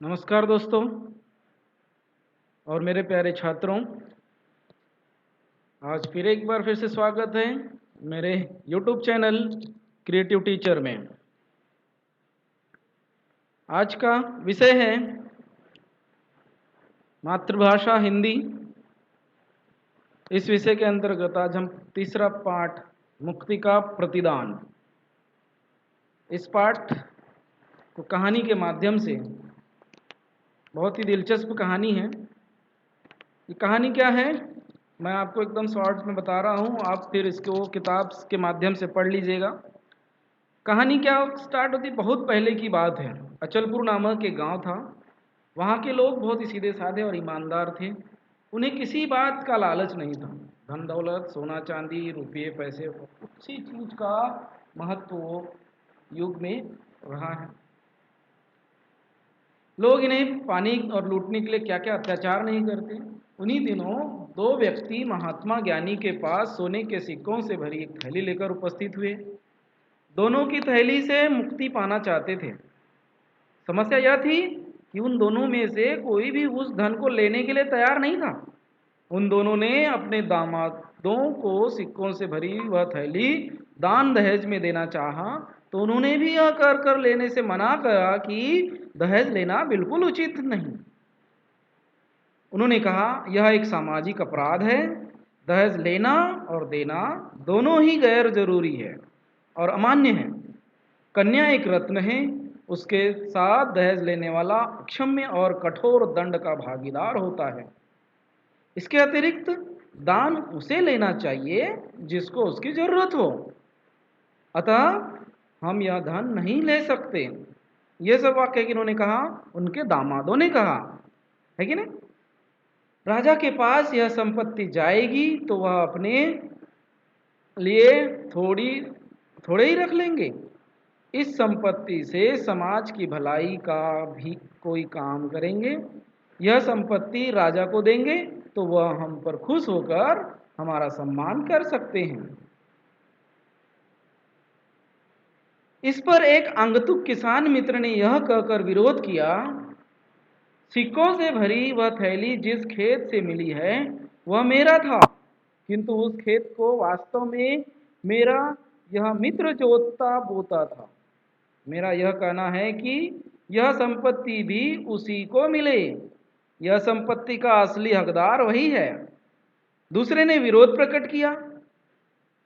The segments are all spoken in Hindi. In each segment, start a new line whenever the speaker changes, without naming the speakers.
नमस्कार दोस्तों और मेरे प्यारे छात्रों। आज फिर से स्वागत है मेरे YouTube चैनल क्रिएटिव टीचर में। आज का विषय है मातृभाषा हिंदी। इस विषय के अंतर्गत आज हम तीसरा पाठ मुक्ति का प्रतिदान, इस पाठ को कहानी के माध्यम से, बहुत ही दिलचस्प कहानी है। ये कहानी क्या है मैं आपको एकदम शॉर्ट में बता रहा हूँ, आप फिर इसको किताब के माध्यम से पढ़ लीजिएगा। कहानी क्या स्टार्ट होती, बहुत पहले की बात है। अचलपुर नामक एक गांव था। वहाँ के लोग बहुत ही सीधे साधे और ईमानदार थे। उन्हें किसी बात का लालच नहीं था। धन दौलत, सोना चांदी, रुपये पैसे, किसी चीज़ का महत्व युग में रहा है। लोग इन्हें पाने और लूटने के लिए क्या क्या अत्याचार नहीं करते। उन्हीं दिनों दो व्यक्ति महात्मा ज्ञानी के पास सोने के सिक्कों से भरी एक थैली लेकर उपस्थित हुए। दोनों की थैली से मुक्ति पाना चाहते थे। समस्या यह थी कि उन दोनों में से कोई भी उस धन को लेने के लिए तैयार नहीं था। उन दोनों ने अपने दामादों को सिक्कों से भरी वह थैली दान दहेज में देना चाहा, तो उन्होंने भी यह कर लेने से मना करा कि दहेज लेना बिल्कुल उचित नहीं। उन्होंने कहा यह एक सामाजिक अपराध है। दहेज लेना और देना दोनों ही गैर जरूरी है और अमान्य है। कन्या एक रत्न है, उसके साथ दहेज लेने वाला अक्षम्य और कठोर दंड का भागीदार होता है। इसके अतिरिक्त दान उसे लेना चाहिए जिसको उसकी जरूरत हो। अतः हम यह धन नहीं ले सकते। यह सब वाक्य इन्होंने कहा, उनके दामादों ने कहा, है कि नहीं। राजा के पास यह संपत्ति जाएगी तो वह अपने लिए थोड़े ही रख लेंगे। इस संपत्ति से समाज की भलाई का भी कोई काम करेंगे। यह संपत्ति राजा को देंगे तो वह हम पर खुश होकर हमारा सम्मान कर सकते हैं। इस पर एक अंगतुक किसान मित्र ने यह कहकर विरोध किया, सिक्कों से भरी वह थैली जिस खेत से मिली है वह मेरा था, किंतु उस खेत को वास्तव में मेरा यह मित्र जोतता बोता था। मेरा यह कहना है कि यह संपत्ति भी उसी को मिले। यह संपत्ति का असली हकदार वही है। दूसरे ने विरोध प्रकट किया,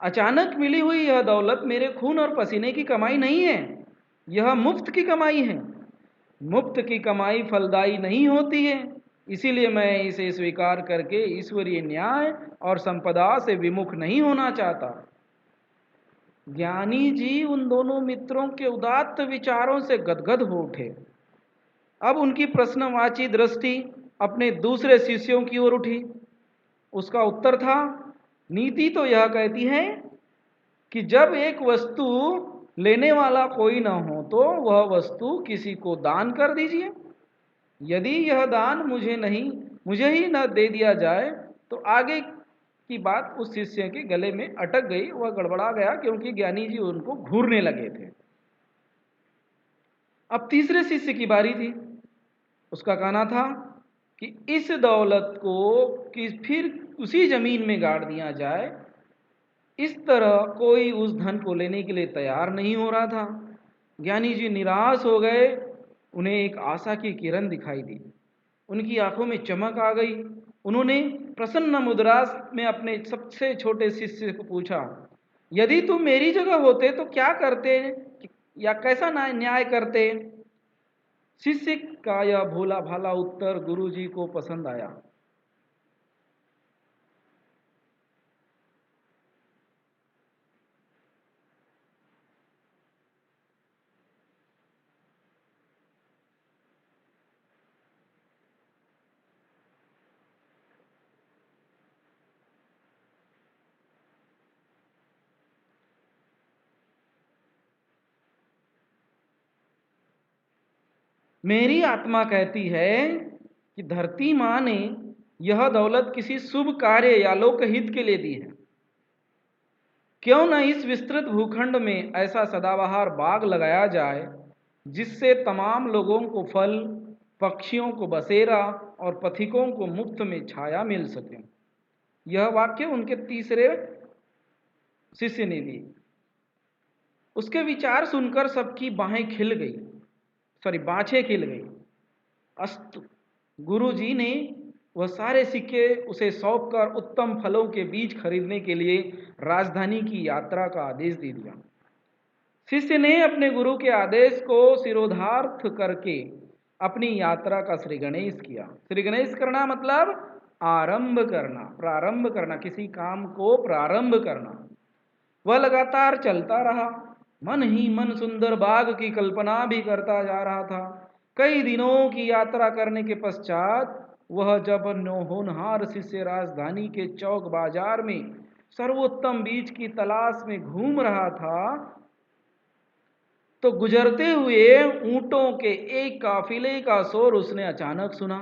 अचानक मिली हुई यह दौलत मेरे खून और पसीने की कमाई नहीं है, यह मुफ्त की कमाई है। मुफ्त की कमाई फलदायी नहीं होती है, इसीलिए मैं इसे स्वीकार करके ईश्वरीय न्याय और संपदा से विमुख नहीं होना चाहता। ज्ञानी जी उन दोनों मित्रों के उदात्त विचारों से गदगद हो उठे। अब उनकी प्रश्नवाची दृष्टि अपने दूसरे शिष्यों की ओर उठी। उसका उत्तर था, नीति तो यह कहती है कि जब एक वस्तु लेने वाला कोई न हो तो वह वस्तु किसी को दान कर दीजिए। यदि यह दान मुझे ही न दे दिया जाए तो आगे की बात उस शिष्य के गले में अटक गई। वह गड़बड़ा गया क्योंकि ज्ञानी जी उनको घूरने लगे थे। अब तीसरे शिष्य की बारी थी। उसका कहना था कि इस दौलत को कि फिर उसी जमीन में गाड़ दिया जाए। इस तरह कोई उस धन को लेने के लिए तैयार नहीं हो रहा था। ज्ञानी जी निराश हो गए। उन्हें एक आशा की किरण दिखाई दी। उनकी आंखों में चमक आ गई। उन्होंने प्रसन्न मुद्रा में अपने सबसे छोटे शिष्य को पूछा, यदि तुम मेरी जगह होते तो क्या करते या कैसा न्याय करते। शिष्य का यह भोला भाला उत्तर गुरुजी को पसंद आया। मेरी आत्मा कहती है कि धरती माँ ने यह दौलत किसी शुभ कार्य या लोकहित के लिए दी है। क्यों न इस विस्तृत भूखंड में ऐसा सदाबहार बाग लगाया जाए जिससे तमाम लोगों को फल, पक्षियों को बसेरा और पथिकों को मुफ्त में छाया मिल सके। यह वाक्य उनके तीसरे शिष्य ने दिए। उसके विचार सुनकर सबकी बाहें खिल गई, बाछें खिल गई। अस्तु, गुरु जी ने वह सारे सिक्के उसे सौंपकर उत्तम फलों के बीज खरीदने के लिए राजधानी की यात्रा का आदेश दे दिया। शिष्य ने अपने गुरु के आदेश को शिरोधार्थ करके अपनी यात्रा का श्री गणेश किया। श्री गणेश करना मतलब आरंभ करना, प्रारंभ करना, किसी काम को प्रारंभ करना। वह लगातार चलता रहा, मन ही मन सुंदर बाग की कल्पना भी करता जा रहा था। कई दिनों की यात्रा करने के पश्चात वह जब होनहार शिष्य राजधानी के चौक बाजार में सर्वोत्तम बीज की तलाश में घूम रहा था, तो गुजरते हुए ऊंटों के एक काफिले का शोर उसने अचानक सुना।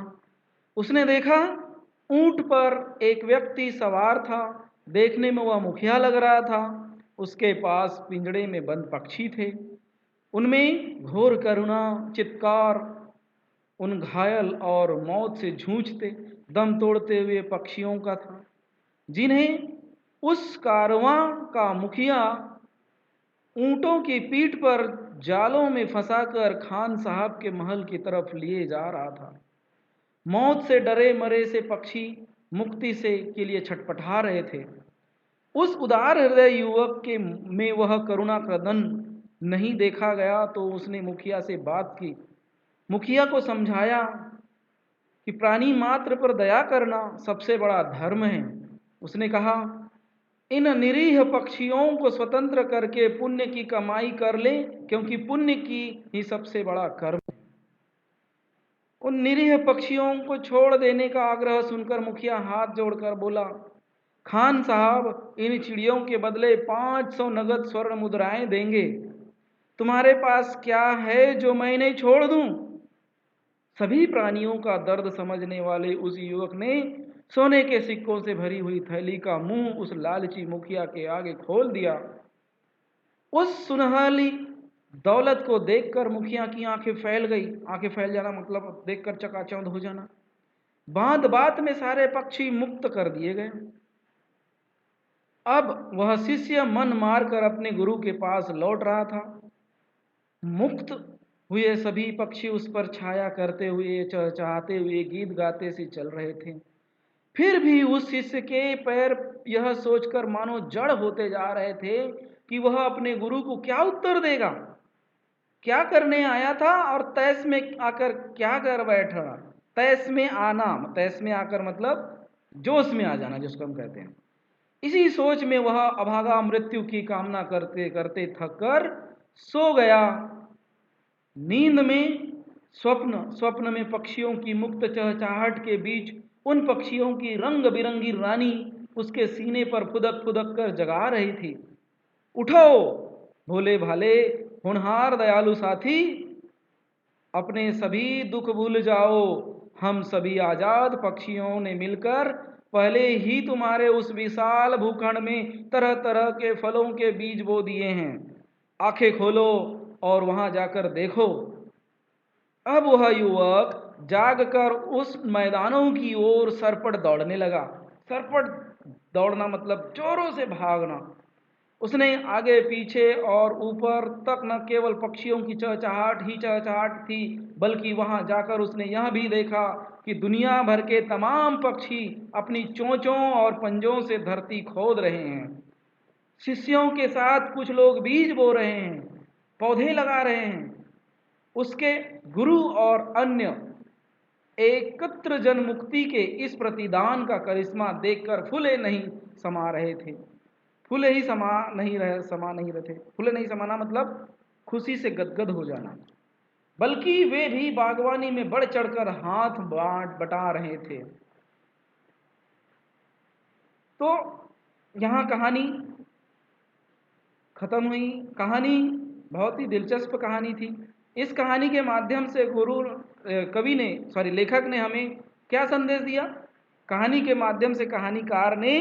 उसने देखा ऊंट पर एक व्यक्ति सवार था। देखने में वह मुखिया लग रहा था। उसके पास पिंजड़े में बंद पक्षी थे। उनमें घोर करुणा चित्कार उन घायल और मौत से जूझते दम तोड़ते हुए पक्षियों का था, जिन्हें उस कारवां का मुखिया ऊंटों की पीठ पर जालों में फंसाकर खान साहब के महल की तरफ लिए जा रहा था। मौत से डरे मरे से पक्षी मुक्ति से के लिए छटपटा रहे थे। उस उदार हृदय युवक के में वह करुणा क्रदन नहीं देखा गया, तो उसने मुखिया से बात की। मुखिया को समझाया कि प्राणी मात्र पर दया करना सबसे बड़ा धर्म है। उसने कहा, इन निरीह पक्षियों को स्वतंत्र करके पुण्य की कमाई कर ले, क्योंकि पुण्य की ही सबसे बड़ा कर्म है। उन निरीह पक्षियों को छोड़ देने का आग्रह सुनकर मुखिया हाथ जोड़कर बोला, खान साहब, इन चिड़ियों के बदले 500 नगद स्वर्ण मुद्राएं देंगे। तुम्हारे पास क्या है जो मैं नहीं छोड़ दूं? सभी प्राणियों का दर्द समझने वाले उस युवक ने सोने के सिक्कों से भरी हुई थैली का मुंह उस लालची मुखिया के आगे खोल दिया। उस सुनहली दौलत को देखकर मुखिया की आंखें फैल गई। आंखें फैल जाना मतलब देखकर चकाचौंध हो जाना। बात बात में सारे पक्षी मुक्त कर दिए गए। अब वह शिष्य मन मारकर अपने गुरु के पास लौट रहा था। मुक्त हुए सभी पक्षी उस पर छाया करते हुए, चहचहाते हुए, गीत गाते से चल रहे थे। फिर भी उस शिष्य के पैर यह सोचकर मानो जड़ होते जा रहे थे कि वह अपने गुरु को क्या उत्तर देगा, क्या करने आया था और तैस में आकर क्या कर बैठा। तैस में आना, तैस में आकर मतलब जोश में आ जाना, जिसको हम कहते हैं। इसी सोच में वह अभागा मृत्यु की कामना करते करते थक कर सो गया। नींद में स्वप्न में पक्षियों की मुक्त चहचहाहट के बीच उन पक्षियों की रंग बिरंगी रानी उसके सीने पर फुदक फुदक कर जगा रही थी। उठो भोले भाले होनहार दयालु साथी, अपने सभी दुख भूल जाओ। हम सभी आजाद पक्षियों ने मिलकर पहले ही तुम्हारे उस विशाल भूखंड में तरह तरह के फलों के बीज बो दिए हैं। आंखें खोलो और वहां जाकर देखो। अब वह युवक जागकर उस मैदानों की ओर सरपट दौड़ने लगा। सरपट दौड़ना मतलब जोरों से भागना। उसने आगे पीछे और ऊपर तक न केवल पक्षियों की चहचहाहट ही चहचहाहट थी, बल्कि वहां जाकर उसने यह भी देखा कि दुनिया भर के तमाम पक्षी अपनी चोंचों और पंजों से धरती खोद रहे हैं। शिष्यों के साथ कुछ लोग बीज बो रहे हैं, पौधे लगा रहे हैं। उसके गुरु और अन्य एकत्र जन मुक्ति के इस प्रतिदान का करिश्मा देखकर फूले नहीं समा रहे थे। फूले ही समा नहीं रहे थे। फूले नहीं समाना मतलब खुशी से गदगद हो जाना, बल्कि वे भी बागवानी में बढ़ चढ़कर हाथ बटा रहे थे। तो यहाँ कहानी खत्म हुई। कहानी बहुत ही दिलचस्प कहानी थी। इस कहानी के माध्यम से लेखक ने हमें क्या संदेश दिया? कहानी के माध्यम से कहानीकार ने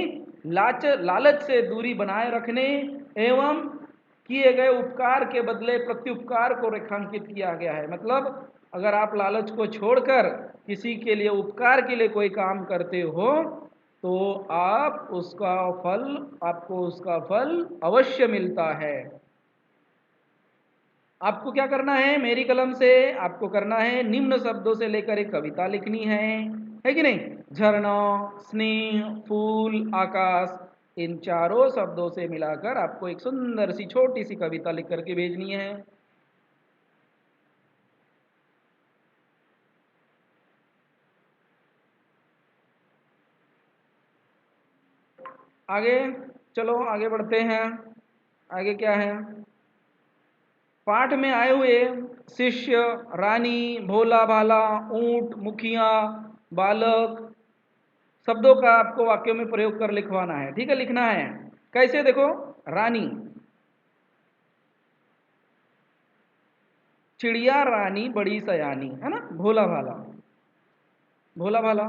लालच से दूरी बनाए रखने एवं किए गए उपकार के बदले प्रत्युपकार को रेखांकित किया गया है। मतलब अगर आप लालच को छोड़कर किसी के लिए उपकार के लिए कोई काम करते हो तो आपको उसका फल अवश्य मिलता है। आपको क्या करना है, मेरी कलम से आपको करना है निम्न शब्दों से लेकर एक कविता लिखनी है कि नहीं। झरना, स्नेह, फूल, आकाश, इन चारों शब्दों से मिलाकर आपको एक सुंदर सी छोटी सी कविता लिख करके भेजनी है। आगे चलो, आगे बढ़ते हैं। आगे क्या है, पाठ में आए हुए शिष्य, रानी, भोला भाला, ऊंट, मुखिया, बालक शब्दों का आपको वाक्यों में प्रयोग कर लिखवाना है। ठीक है, लिखना है। कैसे, देखो, रानी, चिड़िया रानी बड़ी सयानी, है ना। भोला भाला, भोला भाला,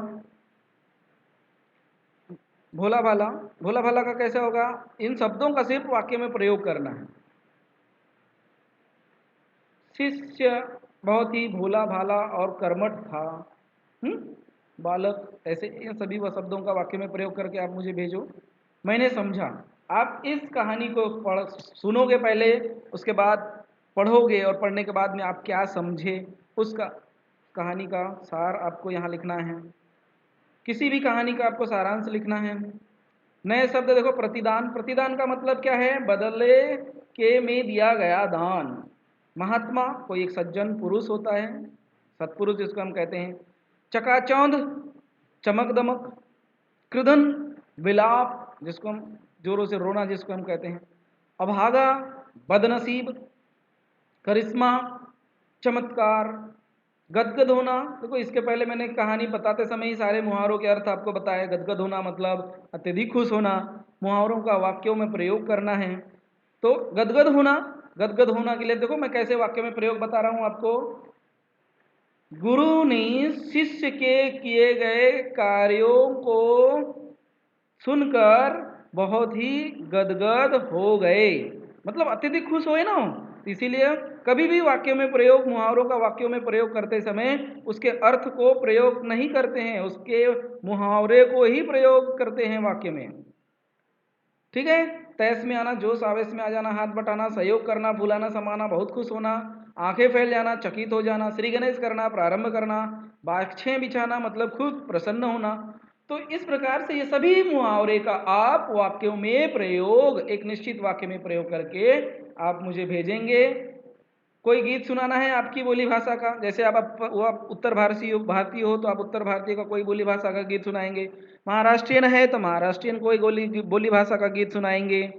भोला भाला, भोला भाला का कैसे होगा, इन शब्दों का सिर्फ वाक्य में प्रयोग करना है। शिष्य बहुत ही भोला भाला और कर्मठ था। बालक, ऐसे इन सभी व शब्दों का वाक्य में प्रयोग करके आप मुझे भेजो। मैंने समझा, आप इस कहानी को सुनोगे पहले, उसके बाद पढ़ोगे और पढ़ने के बाद में आप क्या समझे उसका कहानी का सार आपको यहाँ लिखना है। किसी भी कहानी का आपको सारांश लिखना है। नए शब्द देखो, प्रतिदान, प्रतिदान का मतलब क्या है, बदले के में दिया गया दान। महात्मा कोई एक सज्जन पुरुष होता है, सत्पुरुष जिसको हम कहते हैं। चकाचौंध, चमक दमक। कृदन, विलाप, जिसको हम जोरों से रोना जिसको हम कहते हैं। अभागा, बदनसीब। करिश्मा, चमत्कार। गदगद होना, देखो इसके पहले मैंने कहानी बताते समय ही सारे मुहावरों के अर्थ आपको बताया। गदगद होना मतलब अत्यधिक खुश होना। मुहावरों का वाक्यों में प्रयोग करना है। तो गदगद होना, गदगद होना के लिए देखो मैं कैसे वाक्य में प्रयोग बता रहा हूं आपको। गुरु ने शिष्य के किए गए कार्यों को सुनकर बहुत ही गदगद हो गए, मतलब अत्यधिक खुश हुए ना। इसीलिए कभी भी वाक्यों में प्रयोग, मुहावरों का वाक्यों में प्रयोग करते समय उसके अर्थ को प्रयोग नहीं करते हैं, उसके मुहावरे को ही प्रयोग करते हैं वाक्य में। ठीक है, तैस में आना, जोश आवेश में आ जाना, हाथ बटाना, सहयोग करना, फुलाना समाना, बहुत खुश होना, आंखें फैल जाना, चकित हो जाना, श्री गणेश करना, प्रारंभ करना, बाछें बिछाना मतलब खुद प्रसन्न होना। तो इस प्रकार से ये सभी मुहावरे का आप वाक्यों में प्रयोग, एक निश्चित वाक्य में प्रयोग करके आप मुझे भेजेंगे। कोई गीत सुनाना है आपकी बोली भाषा का, जैसे आप उत्तर भारतीय हो तो आप उत्तर भारतीय का कोई बोली भाषा का गीत सुनाएंगे। महाराष्ट्रियन है तो महाराष्ट्रियन कोई बोली भाषा का गीत सुनाएंगे।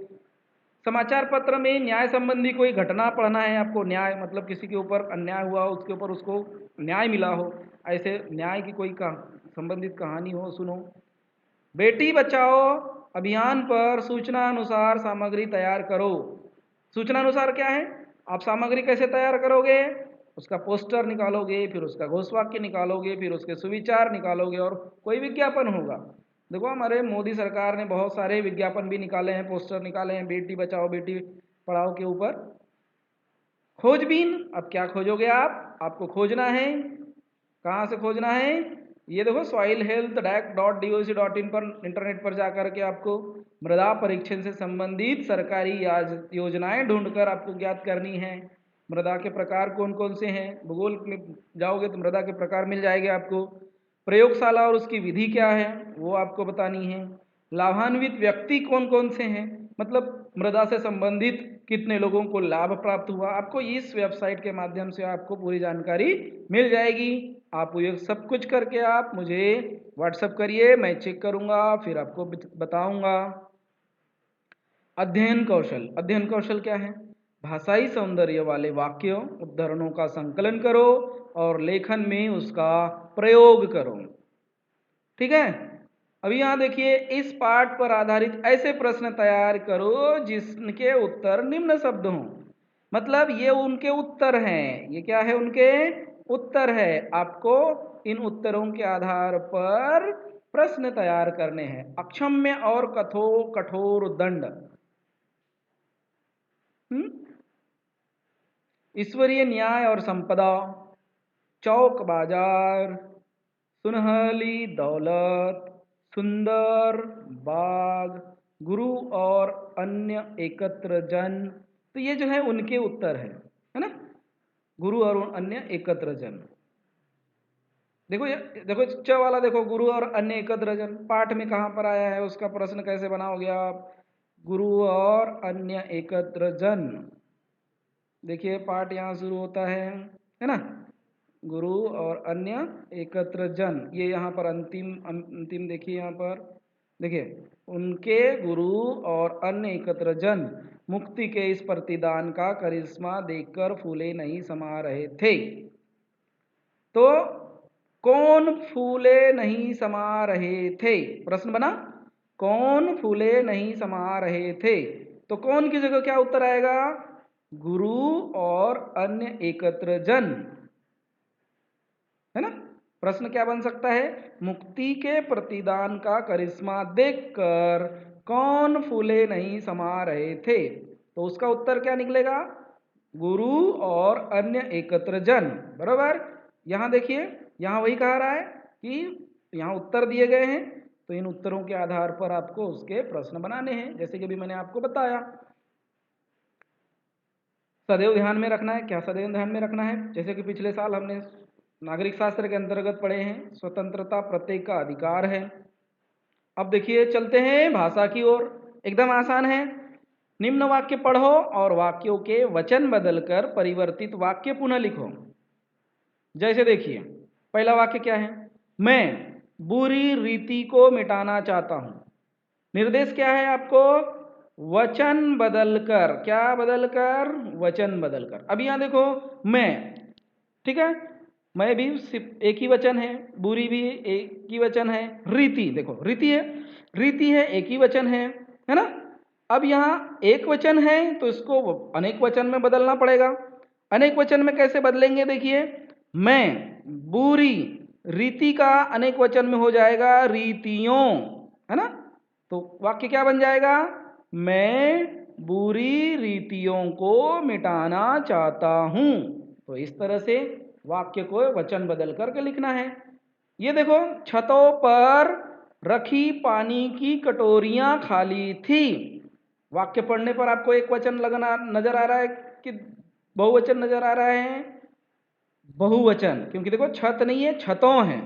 समाचार पत्र में न्याय संबंधी कोई घटना पढ़ना है आपको, न्याय मतलब किसी के ऊपर अन्याय हुआ, उसके ऊपर उसको न्याय मिला हो, ऐसे न्याय की कोई संबंधित कहानी हो, सुनो। बेटी बचाओ अभियान पर सूचना अनुसार सामग्री तैयार करो। सूचना अनुसार क्या है, आप सामग्री कैसे तैयार करोगे, उसका पोस्टर निकालोगे, फिर उसका घोषवाक्य निकालोगे, फिर उसके सुविचार निकालोगे और कोई विज्ञापन होगा। देखो हमारे मोदी सरकार ने बहुत सारे विज्ञापन भी निकाले हैं, पोस्टर निकाले हैं बेटी बचाओ बेटी पढ़ाओ के ऊपर। खोजबीन, अब क्या खोजोगे आप, आपको खोजना है, कहाँ से खोजना है, ये देखो soilhealth.doc.in पर इंटरनेट पर जाकर के आपको मृदा परीक्षण से संबंधित सरकारी योजनाएं ढूंढकर आपको ज्ञात करनी है। मृदा के प्रकार कौन कौन से हैं, भूगोल में जाओगे तो मृदा के प्रकार मिल जाएंगे आपको। प्रयोगशाला और उसकी विधि क्या है वो आपको बतानी है। लाभान्वित व्यक्ति कौन कौन से हैं, मतलब मृदा से संबंधित कितने लोगों को लाभ प्राप्त हुआ, आपको इस वेबसाइट के माध्यम से आपको पूरी जानकारी मिल जाएगी। आप ये सब कुछ करके आप मुझे व्हाट्सएप करिए, मैं चेक करूंगा फिर आपको बताऊंगा। अध्ययन कौशल, अध्ययन कौशल क्या है, भाषाई सौंदर्य वाले वाक्यों उद्धरणों का संकलन करो और लेखन में उसका प्रयोग करो। ठीक है, अभी यहाँ देखिए, इस पाठ पर आधारित ऐसे प्रश्न तैयार करो जिसके उत्तर निम्न शब्द हों। मतलब ये उनके उत्तर हैं, ये क्या है, उनके उत्तर है। आपको इन उत्तरों के आधार पर प्रश्न तैयार करने हैं। अक्षम्य और कठोर दंड, ईश्वरीय न्याय और संपदा, चौक बाजार, सुनहली दौलत, सुंदर बाग, गुरु और अन्य एकत्र जन। तो ये जो है उनके उत्तर है ना, गुरु और अन्य एकत्र जन। देखो ये देखो च वाला देखो, गुरु और अन्य एकत्र जन पाठ में कहाँ पर आया है, उसका प्रश्न कैसे बनाओगे आप? गुरु और अन्य एकत्र जन। देखिए पाठ यहाँ शुरू होता है ना, गुरु और अन्य एकत्र जन। ये यहाँ पर अंतिम अंतिम देखिए, यहाँ पर देखिए, उनके गुरु और अन्य एकत्र जन मुक्ति के इस प्रतिदान का करिश्मा देखकर फूले नहीं समा रहे थे। तो कौन फूले नहीं समा रहे थे? प्रश्न बना, कौन फूले नहीं समा रहे थे? तो कौन की जगह क्या उत्तर आएगा? गुरु और अन्य एकत्र जन, है ना। प्रश्न क्या बन सकता है? मुक्ति के प्रतिदान का करिश्मा देखकर कौन फूले नहीं समा रहे थे? तो उसका उत्तर क्या निकलेगा? गुरु और अन्य एकत्र जन, बराबर। यहां देखिए, यहाँ वही कह रहा है कि यहाँ उत्तर दिए गए हैं, तो इन उत्तरों के आधार पर आपको उसके प्रश्न बनाने हैं, जैसे कि अभी मैंने आपको बताया। सदैव ध्यान में रखना है। क्या सदैव ध्यान में रखना है? जैसे कि पिछले साल हमने नागरिक शास्त्र के अंतर्गत पढ़े हैं, स्वतंत्रता प्रत्येक का अधिकार है। अब देखिए चलते हैं भाषा की ओर। एकदम आसान है। निम्न वाक्य पढ़ो और वाक्यों के वचन बदलकर परिवर्तित वाक्य पुनः लिखो। जैसे देखिए पहला वाक्य क्या है? मैं बुरी रीति को मिटाना चाहता हूं। निर्देश क्या है आपको? वचन बदलकर। क्या बदलकर? वचन बदलकर। अब यहां देखो मैं, ठीक है, मैं भी सिर्फ एक ही वचन है, बुरी भी एक ही वचन है, रीति देखो रीति है, रीति है एक ही वचन है ना। अब यहाँ एक वचन है तो इसको अनेक वचन में बदलना पड़ेगा। अनेक वचन में कैसे बदलेंगे? देखिए, मैं बुरी रीति का अनेक वचन में हो जाएगा रीतियों, है ना। तो वाक्य क्या बन जाएगा? मैं बुरी रीतियों को मिटाना चाहता हूं। तो इस तरह से वाक्य को वचन बदल करके लिखना है। ये देखो, छतों पर रखी पानी की कटोरियां खाली थी। वाक्य पढ़ने पर आपको एक वचन लगना नजर आ रहा है कि बहुवचन नजर आ रहा है? बहुवचन, क्योंकि देखो छत नहीं है, छतों हैं,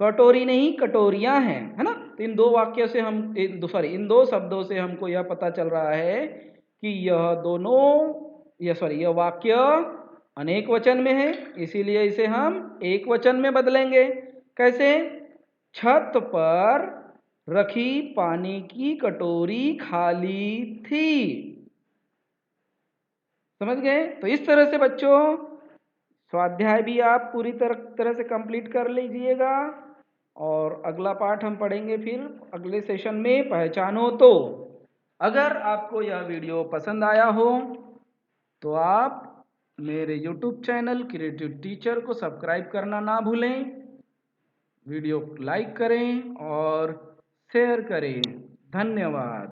कटोरी नहीं कटोरियां हैं, है ना। तो इन दो वाक्यों से हम इन दो शब्दों से हमको यह पता चल रहा है कि यह वाक्य अनेक वचन में है, इसीलिए इसे हम एक वचन में बदलेंगे। कैसे? छत पर रखी पानी की कटोरी खाली थी। समझ गए? तो इस तरह से बच्चों स्वाध्याय भी आप पूरी तरह से कंप्लीट कर लीजिएगा, और अगला पाठ हम पढ़ेंगे फिर अगले सेशन में, पहचानो तो। अगर आपको यह वीडियो पसंद आया हो तो आप मेरे YouTube चैनल क्रिएटिव टीचर को सब्सक्राइब करना ना भूलें, वीडियो लाइक करें और शेयर करें। धन्यवाद।